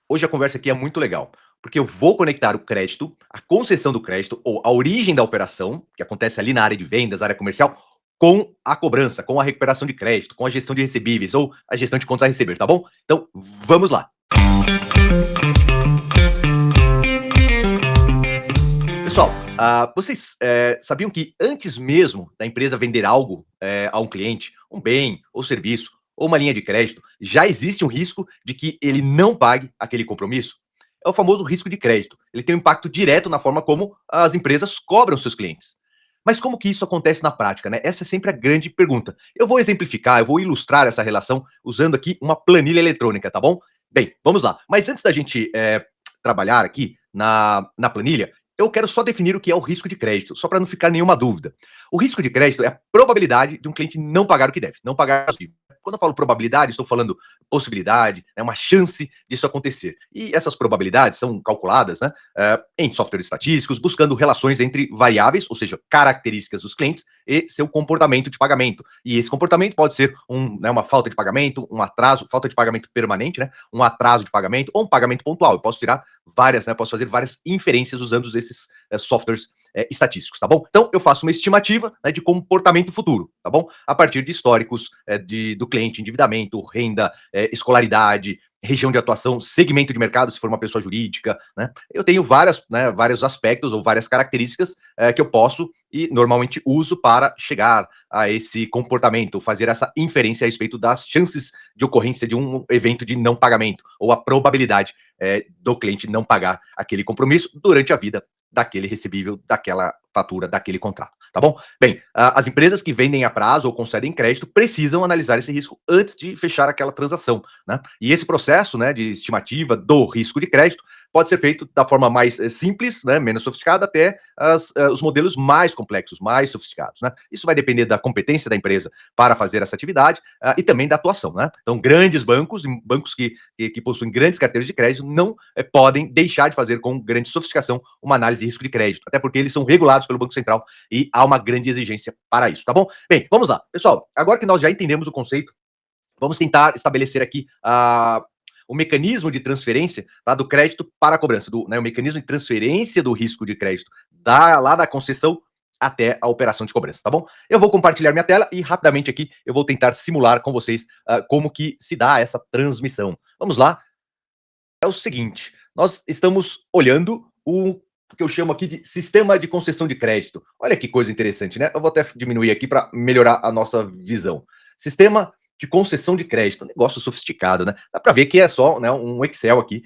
Hoje a conversa aqui é muito legal, porque eu vou conectar o crédito, a concessão do crédito ou a origem da operação, que acontece ali na área de vendas, área comercial, com a cobrança, com a recuperação de crédito, com a gestão de recebíveis ou a gestão de contas a receber, tá bom? Então, vamos lá. Pessoal, vocês sabiam que antes mesmo da empresa vender algo a um cliente, um bem ou serviço, ou uma linha de crédito, já existe um risco de que ele não pague aquele compromisso? É o famoso risco de crédito. Ele tem um impacto direto na forma como as empresas cobram seus clientes. Mas como que isso acontece na prática, né? Essa é sempre a grande pergunta. Eu vou exemplificar, eu vou ilustrar essa relação usando aqui uma planilha eletrônica, tá bom? Bem, vamos lá. Mas antes da gente trabalhar aqui na planilha, eu quero só definir o que é o risco de crédito, só para não ficar nenhuma dúvida. O risco de crédito é a probabilidade de um cliente não pagar o que deve, não pagar os dívidas. Quando eu falo probabilidade, estou falando possibilidade, é uma chance disso acontecer. E essas probabilidades são calculadas, né, em softwares estatísticos, buscando relações entre variáveis, ou seja, características dos clientes e seu comportamento de pagamento. E esse comportamento pode ser uma falta de pagamento, um atraso, falta de pagamento permanente, né, um atraso de pagamento ou um pagamento pontual. Eu posso tirar várias, né, posso fazer várias inferências usando esses softwares estatísticos, tá bom? Então, eu faço uma estimativa, né, de comportamento futuro, tá bom? A partir de históricos do cliente, endividamento, renda, escolaridade, região de atuação, segmento de mercado, se for uma pessoa jurídica, né? Eu tenho vários aspectos ou várias características que eu posso e normalmente uso para chegar a esse comportamento, fazer essa inferência a respeito das chances de ocorrência de um evento de não pagamento ou a probabilidade do cliente não pagar aquele compromisso durante a vida daquele recebível, daquela fatura, daquele contrato, tá bom? Bem, as empresas que vendem a prazo ou concedem crédito precisam analisar esse risco antes de fechar aquela transação, né? E esse processo, né, de estimativa do risco de crédito pode ser feito da forma mais simples, né, menos sofisticada, até os modelos mais complexos, mais sofisticados, né? Isso vai depender da competência da empresa para fazer essa atividade e também da atuação, né? Então, grandes bancos, bancos que possuem grandes carteiras de crédito, não podem deixar de fazer com grande sofisticação uma análise de risco de crédito, até porque eles são regulados pelo Banco Central e há uma grande exigência para isso, tá bom? Bem, vamos lá. Pessoal, agora que nós já entendemos o conceito, vamos tentar estabelecer aqui o mecanismo de transferência, tá, do crédito para a cobrança, o mecanismo de transferência do risco de crédito lá da concessão até a operação de cobrança, tá bom? Eu vou compartilhar minha tela e rapidamente aqui eu vou tentar simular com vocês como que se dá essa transmissão. Vamos lá. É o seguinte, nós estamos olhando o que eu chamo aqui de sistema de concessão de crédito. Olha que coisa interessante, né? Eu vou até diminuir aqui para melhorar a nossa visão. Sistema de concessão de crédito, um negócio sofisticado, né? Dá para ver que é só, né, um Excel aqui,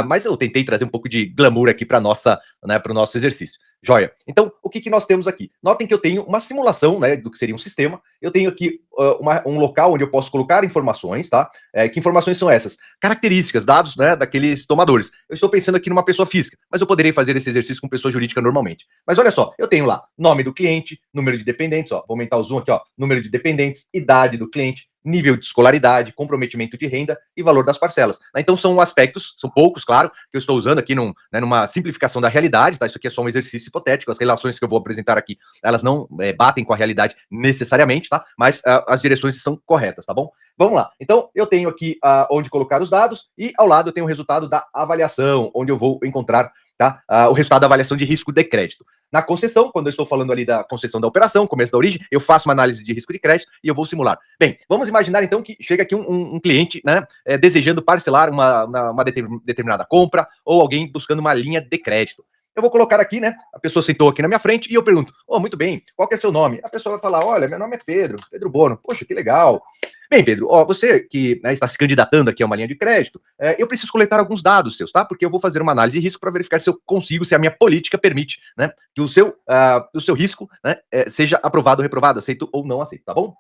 mas eu tentei trazer um pouco de glamour aqui para nossa, né, para o nosso exercício. Joia. Então, o que nós temos aqui? Notem que eu tenho uma simulação, né, do que seria um sistema. Eu tenho aqui um local onde eu posso colocar informações, tá? Que informações são essas? Características, dados, né, daqueles tomadores. Eu estou pensando aqui numa pessoa física, mas eu poderia fazer esse exercício com pessoa jurídica normalmente. Mas olha só, eu tenho lá nome do cliente, número de dependentes, ó, vou aumentar o zoom aqui, ó, número de dependentes, idade do cliente, nível de escolaridade, comprometimento de renda e valor das parcelas. Então são aspectos, são poucos, claro, que eu estou usando aqui numa simplificação da realidade, tá? Isso aqui é só um exercício hipotético, as relações que eu vou apresentar aqui, elas não batem com a realidade necessariamente, tá? Mas as direções são corretas, tá bom? Vamos lá. Então, eu tenho aqui onde colocar os dados e ao lado eu tenho o resultado da avaliação, onde eu vou encontrar, tá, o resultado da avaliação de risco de crédito. Na concessão, quando eu estou falando ali da concessão da operação, começo da origem, eu faço uma análise de risco de crédito e eu vou simular. Bem, vamos imaginar então que chega aqui um cliente, né, desejando parcelar uma determinada compra ou alguém buscando uma linha de crédito. Eu vou colocar aqui, né? A pessoa sentou aqui na minha frente e eu pergunto: oh, muito bem, qual que é seu nome? A pessoa vai falar: olha, meu nome é Pedro, Pedro Bono. Poxa, que legal. Bem, Pedro, ó, você que, né, está se candidatando aqui a uma linha de crédito, eu preciso coletar alguns dados seus, tá? Porque eu vou fazer uma análise de risco para verificar se eu consigo, se a minha política permite, né, que o seu risco, né, seja aprovado ou reprovado, aceito ou não aceito, tá bom?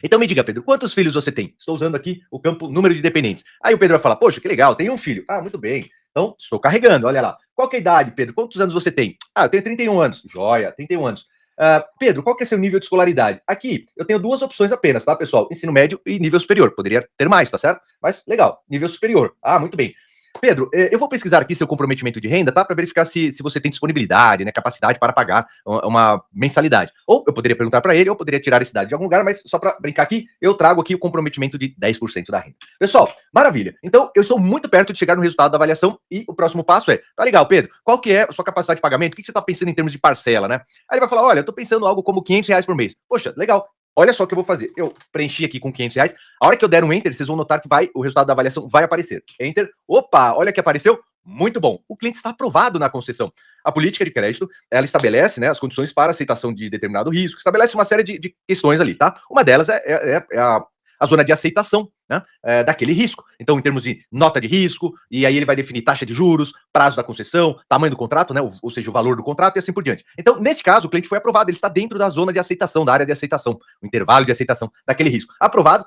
Então me diga, Pedro, quantos filhos você tem? Estou usando aqui o campo número de dependentes. Aí o Pedro vai falar: poxa, que legal, tenho um filho. Ah, muito bem. Então, estou carregando, olha lá. Qual que é a idade, Pedro? Quantos anos você tem? Ah, eu tenho 31 anos. Joia, 31 anos. Pedro, qual que é seu nível de escolaridade? Aqui, eu tenho duas opções apenas, tá, pessoal? Ensino médio e nível superior. Poderia ter mais, tá certo? Mas, legal, nível superior. Ah, muito bem. Pedro, eu vou pesquisar aqui seu comprometimento de renda, tá? Para verificar se você tem disponibilidade, né, capacidade para pagar uma mensalidade. Ou eu poderia perguntar para ele, ou eu poderia tirar esse dado de algum lugar, mas só para brincar aqui, eu trago aqui o comprometimento de 10% da renda. Pessoal, maravilha. Então, eu estou muito perto de chegar no resultado da avaliação e o próximo passo é, tá legal, Pedro, qual que é a sua capacidade de pagamento? O que você está pensando em termos de parcela, né? Aí ele vai falar, olha, eu estou pensando algo como R$ 500 por mês. Poxa, legal. Olha só o que eu vou fazer. Eu preenchi aqui com R$ 500. A hora que eu der um Enter, vocês vão notar que o resultado da avaliação vai aparecer. Enter. Opa, olha que apareceu. Muito bom. O cliente está aprovado na concessão. A política de crédito, ela estabelece, né, as condições para aceitação de determinado risco, estabelece uma série de questões ali, tá? Uma delas é a zona de aceitação, né, daquele risco. Então, em termos de nota de risco, e aí ele vai definir taxa de juros, prazo da concessão, tamanho do contrato, né, ou seja, o valor do contrato e assim por diante. Então, nesse caso, o cliente foi aprovado, ele está dentro da zona de aceitação, da área de aceitação, o intervalo de aceitação daquele risco. Aprovado,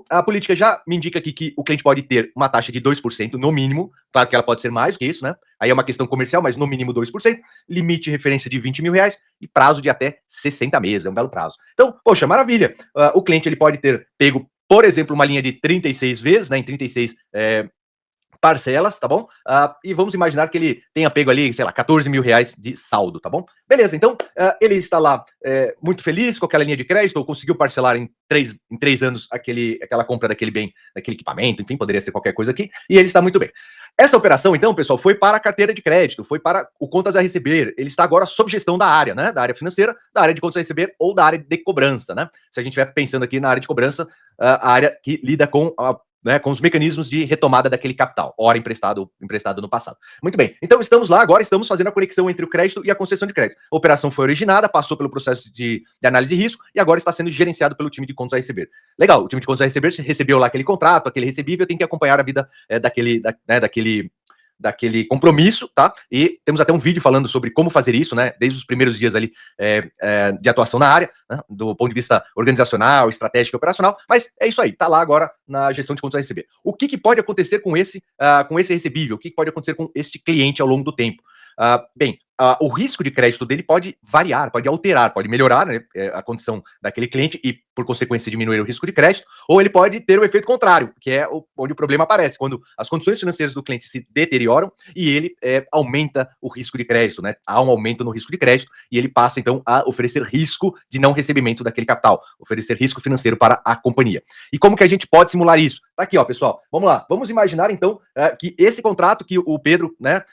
a política já me indica aqui que o cliente pode ter uma taxa de 2% no mínimo, claro que ela pode ser mais do que isso, né? Aí é uma questão comercial, mas no mínimo 2%, limite de referência de R$ 20 mil e prazo de até 60 meses, é um belo prazo. Então, poxa, maravilha. O cliente ele pode ter pego, por exemplo, uma linha de 36 vezes, né, em 36 parcelas, tá bom? E vamos imaginar que ele tenha pego ali, sei lá, R$ 14 mil de saldo, tá bom? Beleza, então ele está lá muito feliz com aquela linha de crédito, ou conseguiu parcelar em 3 anos aquela compra daquele bem, daquele equipamento, enfim, poderia ser qualquer coisa aqui, e ele está muito bem. Essa operação, então, pessoal, foi para a carteira de crédito, foi para o contas a receber. Ele está agora sob gestão da área, né? Da área financeira, da área de contas a receber ou da área de cobrança, né? Se a gente estiver pensando aqui na área de cobrança, a área que lida com com os mecanismos de retomada daquele capital, ora emprestado no passado. Muito bem, então estamos lá, agora estamos fazendo a conexão entre o crédito e a concessão de crédito. A operação foi originada, passou pelo processo de análise de risco e agora está sendo gerenciado pelo time de contas a receber. Legal, o time de contas a receber recebeu lá aquele contrato, aquele recebível, tem que acompanhar a vida daquele compromisso, tá? E temos até um vídeo falando sobre como fazer isso, né? Desde os primeiros dias ali de atuação na área, né? Do ponto de vista organizacional, estratégico e operacional, mas é isso aí, tá lá agora na gestão de contas a receber. O que pode acontecer com esse recebível? O que pode acontecer com este cliente ao longo do tempo? Bem, o risco de crédito dele pode variar, pode alterar, pode melhorar, né, a condição daquele cliente e, por consequência, diminuir o risco de crédito, ou ele pode ter o efeito contrário, que é onde o problema aparece, quando as condições financeiras do cliente se deterioram e ele aumenta o risco de crédito, né? Há um aumento no risco de crédito e ele passa, então, a oferecer risco de não recebimento daquele capital, oferecer risco financeiro para a companhia. E como que a gente pode simular isso? Tá aqui, ó, pessoal. Vamos lá. Vamos imaginar, então, que esse contrato que o Pedro, né,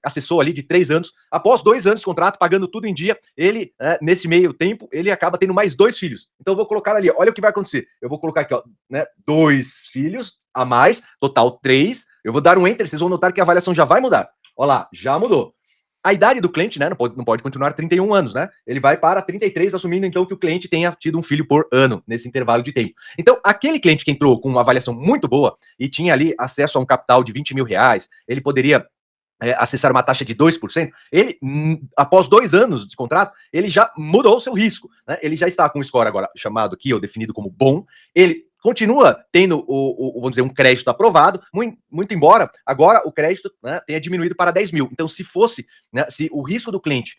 acessou ali de 3 anos, após 2 anos de contrato, pagando tudo em dia, ele, nesse meio tempo, ele acaba tendo mais 2 filhos. Então, eu vou colocar ali, olha o que vai acontecer. Eu vou colocar aqui, ó, né, 2 filhos a mais, total 3. Eu vou dar um Enter, vocês vão notar que a avaliação já vai mudar. Olha lá, já mudou. A idade do cliente, né, não pode continuar 31 anos, né? Ele vai para 33, assumindo então que o cliente tenha tido um filho por ano nesse intervalo de tempo. Então, aquele cliente que entrou com uma avaliação muito boa e tinha ali acesso a um capital de R$ 20 mil, ele poderia acessar uma taxa de 2%, ele, após 2 anos de contrato, ele já mudou o seu risco, né? Ele já está com um score agora chamado aqui, ou definido como bom, ele continua tendo vamos dizer, um crédito aprovado, muito embora agora o crédito, né, tenha diminuído para 10 mil. Então, se fosse, né, se o risco do cliente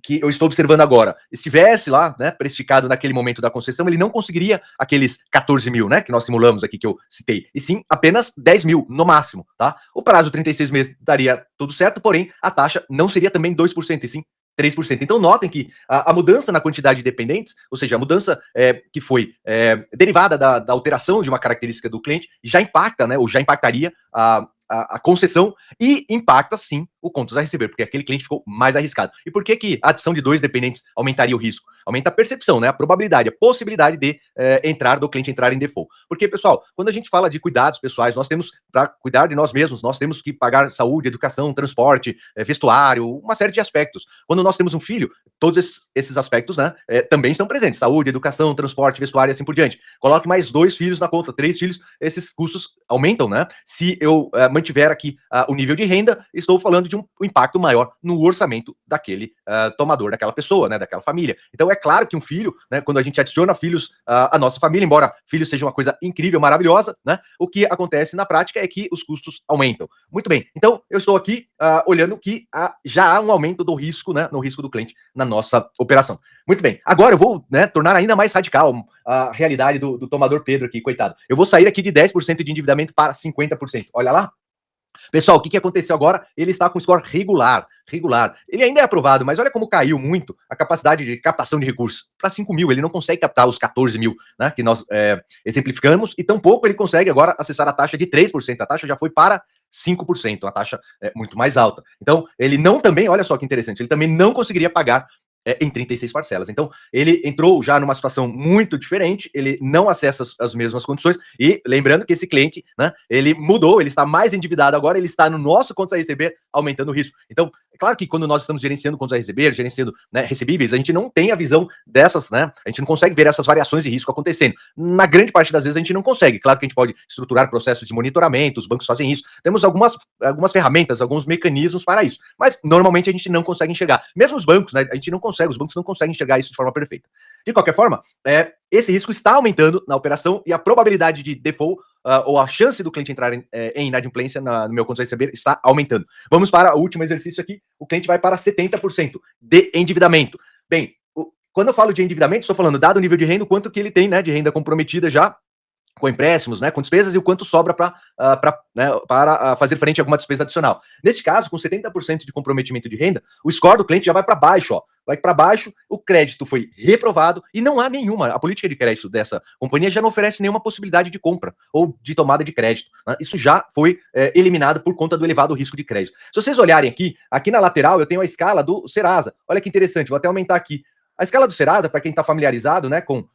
que eu estou observando agora estivesse lá, né, precificado naquele momento da concessão, ele não conseguiria aqueles 14 mil, né, que nós simulamos aqui, que eu citei, e sim apenas 10 mil no máximo, tá? O prazo 36 meses daria tudo certo, porém a taxa não seria também 2%, e sim 3%. Então, notem que a mudança na quantidade de dependentes, ou seja, a mudança que foi derivada da alteração de uma característica do cliente, já impacta, né, ou já impactaria a concessão e impacta, sim, o contas a receber, porque aquele cliente ficou mais arriscado. E por que a adição de 2 dependentes aumentaria o risco? Aumenta a percepção, né? A probabilidade, a possibilidade de do cliente entrar em default. Porque, pessoal, quando a gente fala de cuidados pessoais, nós temos, para cuidar de nós mesmos, nós temos que pagar saúde, educação, transporte, vestuário, uma série de aspectos. Quando nós temos um filho, todos esses aspectos, né, também estão presentes. Saúde, educação, transporte, vestuário e assim por diante. Coloque mais 2 filhos na conta, 3 filhos, esses custos aumentam, né? Se eu mantiver aqui o nível de renda, estou falando de um impacto maior no orçamento daquele tomador, daquela pessoa, né, daquela família. Então, é claro que um filho, né, quando a gente adiciona filhos à nossa família, embora filhos seja uma coisa incrível, maravilhosa, né, o que acontece na prática é que os custos aumentam. Muito bem, então eu estou aqui olhando que já há um aumento do risco, né, no risco do cliente na nossa operação. Muito bem, agora eu vou, né, tornar ainda mais radical a realidade do tomador Pedro aqui, coitado. Eu vou sair aqui de 10% de endividamento para 50%. Olha lá. Pessoal, o que aconteceu agora? Ele está com score regular, regular. Ele ainda é aprovado, mas olha como caiu muito a capacidade de captação de recursos. Para 5 mil, ele não consegue captar os 14 mil, né, que nós exemplificamos, e tampouco ele consegue agora acessar a taxa de 3%. A taxa já foi para 5%, a taxa é muito mais alta. Então, ele não também, olha só que interessante, ele também não conseguiria pagar em 36 parcelas. Então, ele entrou já numa situação muito diferente, ele não acessa as mesmas condições, e lembrando que esse cliente, né, ele mudou, ele está mais endividado agora, ele está no nosso contas a receber, aumentando o risco. Então, é claro que quando nós estamos gerenciando contas a receber, gerenciando, né, recebíveis, a gente não tem a visão dessas, né, a gente não consegue ver essas variações de risco acontecendo. Na grande parte das vezes a gente não consegue. Claro que a gente pode estruturar processos de monitoramento, os bancos fazem isso, temos algumas ferramentas, alguns mecanismos para isso, mas normalmente a gente não consegue enxergar. Mesmo os bancos, né, a gente não consegue, os bancos não conseguem enxergar isso de forma perfeita. De qualquer forma, esse risco está aumentando na operação e a probabilidade de default ou a chance do cliente entrar em inadimplência no meu contas a receber está aumentando. Vamos para o último exercício aqui. O cliente vai para 70% de endividamento. Bem, quando eu falo de endividamento, estou falando, dado o nível de renda, o quanto que ele tem, né, de renda comprometida já com empréstimos, né, com despesas, e o quanto sobra para fazer frente a alguma despesa adicional. Nesse caso, com 70% de comprometimento de renda, o score do cliente já vai para baixo, ó. Vai para baixo, o crédito foi reprovado e não há nenhuma. A política de crédito dessa companhia já não oferece nenhuma possibilidade de compra ou de tomada de crédito, né? Isso já foi eliminado por conta do elevado risco de crédito. Se vocês olharem aqui na lateral, eu tenho a escala do Serasa. Olha que interessante, vou até aumentar aqui. A escala do Serasa, para quem está familiarizado, né, com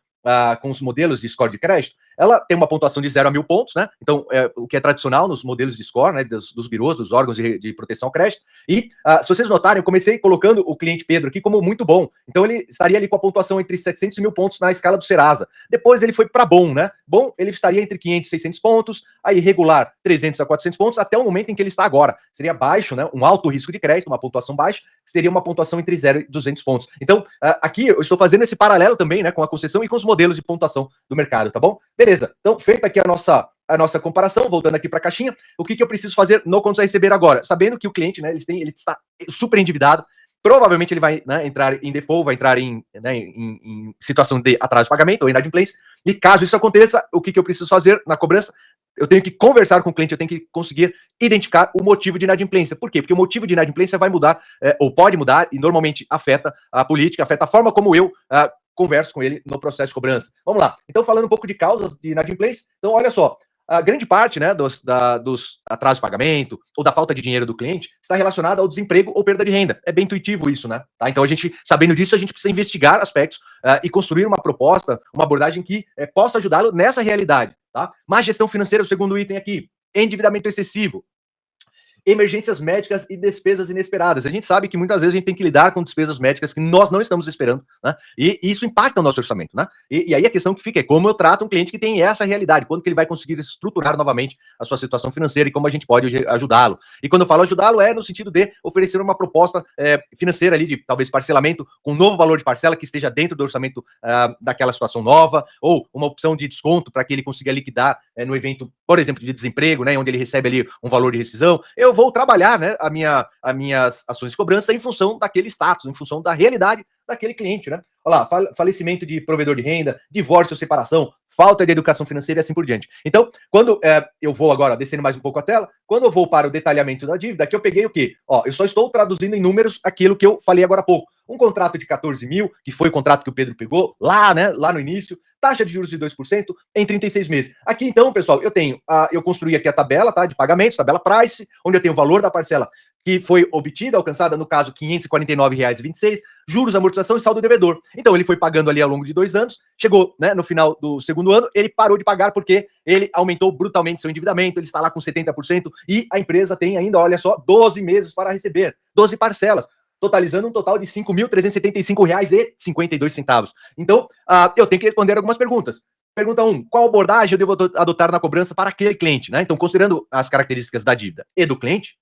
os modelos de score de crédito, ela tem uma pontuação de 0 a 1.000 pontos, né? Então, o que é tradicional nos modelos de score, né? Dos birôs, dos órgãos de proteção ao crédito. E, se vocês notarem, eu comecei colocando o cliente Pedro aqui como muito bom. Então, ele estaria ali com a pontuação entre 700 e 1.000 pontos na escala do Serasa. Depois, ele foi para bom, né? Bom, ele estaria entre 500 e 600 pontos. Aí, regular, 300 a 400 pontos, até o momento em que ele está agora. Seria baixo, né? Um alto risco de crédito, uma pontuação baixa, seria uma pontuação entre 0 e 200 pontos. Então, aqui eu estou fazendo esse paralelo também, né? Com a concessão e com os modelos de pontuação do mercado, tá bom? Beleza. Então, feita aqui a nossa comparação, voltando aqui para a caixinha, o que eu preciso fazer no contas a receber agora? Sabendo que o cliente, né, ele está super endividado, provavelmente ele vai, né, entrar em default, vai entrar em situação de atraso de pagamento ou inadimplência, e caso isso aconteça, o que eu preciso fazer na cobrança? Eu tenho que conversar com o cliente, eu tenho que conseguir identificar o motivo de inadimplência. Por quê? Porque o motivo de inadimplência vai mudar, ou pode mudar, e normalmente afeta a política, afeta a forma como eu converso com ele no processo de cobrança. Vamos lá. Então, falando um pouco de causas de inadimplência, então, olha só, a grande parte, né, dos atrasos de pagamento ou da falta de dinheiro do cliente está relacionada ao desemprego ou perda de renda. É bem intuitivo isso, né? Tá? Então, sabendo disso, a gente precisa investigar aspectos e construir uma proposta, uma abordagem que possa ajudá-lo nessa realidade. Tá? Má gestão financeira, o segundo item aqui. Endividamento excessivo. Emergências médicas e despesas inesperadas. A gente sabe que muitas vezes a gente tem que lidar com despesas médicas que nós não estamos esperando, né? E isso impacta o nosso orçamento, né? E aí a questão que fica é como eu trato um cliente que tem essa realidade, quando que ele vai conseguir estruturar novamente a sua situação financeira e como a gente pode ajudá-lo. E quando eu falo ajudá-lo, é no sentido de oferecer uma proposta financeira ali de talvez parcelamento com um novo valor de parcela que esteja dentro do orçamento daquela situação nova, ou uma opção de desconto para que ele consiga liquidar no evento, por exemplo, de desemprego, né? Onde ele recebe ali um valor de rescisão. Eu vou trabalhar, né, as minhas ações de cobrança em função daquele status, em função da realidade daquele cliente, né? Olha lá, falecimento de provedor de renda, divórcio, separação, falta de educação financeira e assim por diante. Então, quando eu vou agora, descendo mais um pouco a tela, quando eu vou para o detalhamento da dívida, aqui eu peguei o quê? Ó, eu só estou traduzindo em números aquilo que eu falei agora há pouco. Um contrato de 14 mil, que foi o contrato que o Pedro pegou lá, né, lá no início, taxa de juros de 2% em 36 meses. Aqui, então, pessoal, eu construí aqui a tabela, tá, de pagamentos, tabela price, onde eu tenho o valor da parcela que foi obtida, alcançada, no caso, R$ 549,26, juros, amortização e saldo devedor. Então, ele foi pagando ali ao longo de 2 anos, chegou, né, no final do segundo ano, ele parou de pagar porque ele aumentou brutalmente seu endividamento, ele está lá com 70% e a empresa tem ainda, olha só, 12 meses para receber, 12 parcelas, totalizando um total de R$ 5.375,52. Então, eu tenho que responder algumas perguntas. Pergunta 1, qual abordagem eu devo adotar na cobrança para aquele cliente, né? Então, considerando as características da dívida e do cliente,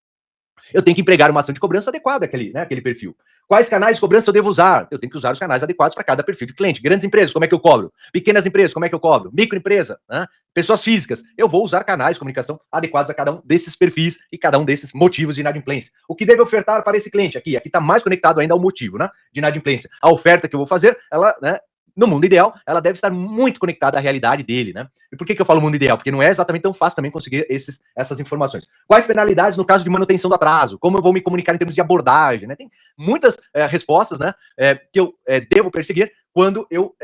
eu tenho que empregar uma ação de cobrança adequada àquele perfil. Quais canais de cobrança eu devo usar? Eu tenho que usar os canais adequados para cada perfil de cliente. Grandes empresas, como é que eu cobro? Pequenas empresas, como é que eu cobro? Microempresa, né? Pessoas físicas, eu vou usar canais de comunicação adequados a cada um desses perfis e cada um desses motivos de inadimplência. O que deve ofertar para esse cliente? Aqui está mais conectado ainda ao motivo, né, de inadimplência. A oferta que eu vou fazer, ela, né, no mundo ideal, ela deve estar muito conectada à realidade dele, né? E por que eu falo mundo ideal? Porque não é exatamente tão fácil também conseguir essas informações. Quais penalidades no caso de manutenção do atraso? Como eu vou me comunicar em termos de abordagem, né? Tem muitas respostas, né, que eu devo perseguir quando eu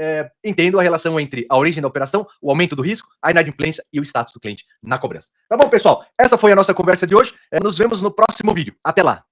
entendo a relação entre a origem da operação, o aumento do risco, a inadimplência e o status do cliente na cobrança. Tá bom, pessoal? Essa foi a nossa conversa de hoje. Nos vemos no próximo vídeo. Até lá!